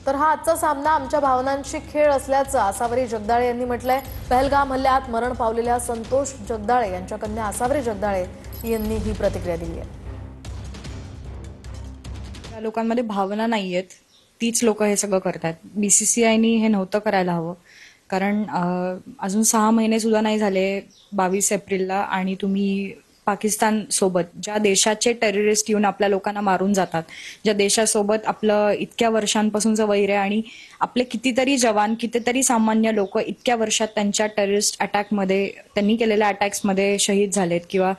तर हा आजचा सामना आमच्या भावनांशी खेळ असल्याचं आसावरी जगदाळे यांनी म्हटलंय। पहलगाम हल्ल्यात मरण पावलेल्या संतोष जगदाळे यांच्या कन्या आसावरी जगदाळे यांनी ही प्रतिक्रिया दिली आहे। त्या लोकांमध्ये भावना नाहीयेत, तीच लोक हे सगळं करतात। बीसीसीआयनी हे नव्हतं करायला हवं, कारण अजून 6 महिने सुद्धा नाही झाले 22 एप्रिलला, आणि तुम्ही पाकिस्तान सोबत, ज्या देशाचे टेररिस्ट येऊन आपल्या लोकांना मारून जातात, ज्या देशासोबत आपलं इतक्या वर्षांपासूनचं वैर आहे, आणि आपले कितीतरी जवान, कितीतरी सामान्य लोक इतक्या वर्षात त्यांच्या टेररिस्ट अटॅकमध्ये, त्यांनी केलेल्या अटॅक्समध्ये शहीद झालेत किंवा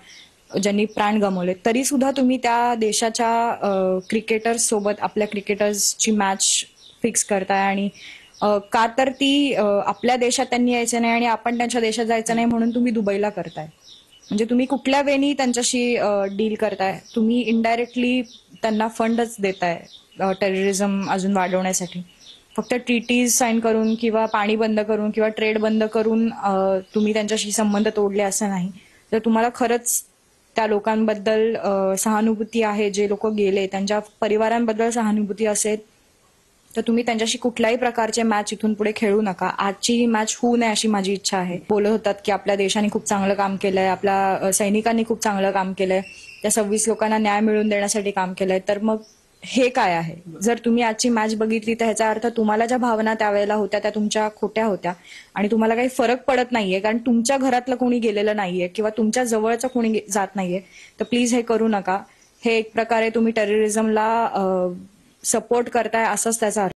ज्यांनी प्राण गमावले, तरी सुद्धा तुम्ही त्या देशाच्या क्रिकेटर्स सोबत आपल्या क्रिकेटर्सची मॅच फिक्स करताय। आणि का तर ती आपल्या देशात त्यांनी यायचं नाही आणि आपण त्यांच्या देशात जायचं नाही म्हणून तुम्ही दुबईला करताय। म्हणजे तुम्ही कुठल्या वेनी त्यांच्याशी डील करताय, तुम्ही इनडायरेक्टली त्यांना फंडच देताय टेररिझम अजून वाढवण्यासाठी। फक्त ट्रीटीज साईन करून किंवा पाणी बंद करून किंवा ट्रेड बंद करून तुम्ही त्यांच्याशी संबंध तोडले असं नाही। जर तुम्हाला खरंच त्या लोकांबद्दल सहानुभूती आहे, जे लोक गेले त्यांच्या परिवारांबद्दल सहानुभूती असेल, तर तुम्ही त्यांच्याशी कुठल्याही प्रकारचे मॅच इथून पुढे खेळू नका। आजची ही मॅच होऊ नये अशी माझी इच्छा आहे। बोलत होतात की आपल्या देशाने खूप चांगलं काम केलंय, आपल्या सैनिकांनी खूप चांगलं काम केलंय, त्या 26 लोकांना न्याय मिळवून देण्यासाठी काम केलंय, तर मग हे काय आहे? जर तुम्ही आजची मॅच बघितली तर ह्याचा अर्थ तुम्हाला ज्या भावना त्यावेळेला होत्या त्या तुमच्या खोट्या होत्या आणि तुम्हाला काही फरक पडत नाहीये, कारण तुमच्या घरातलं कोणी गेलेलं नाहीये किंवा तुमच्या जवळचं कोणी जात नाहीये। तर प्लीज हे करू नका। हे एक प्रकारे तुम्ही टेररिझमला सपोर्ट करताय असंच त्याचा अर्थ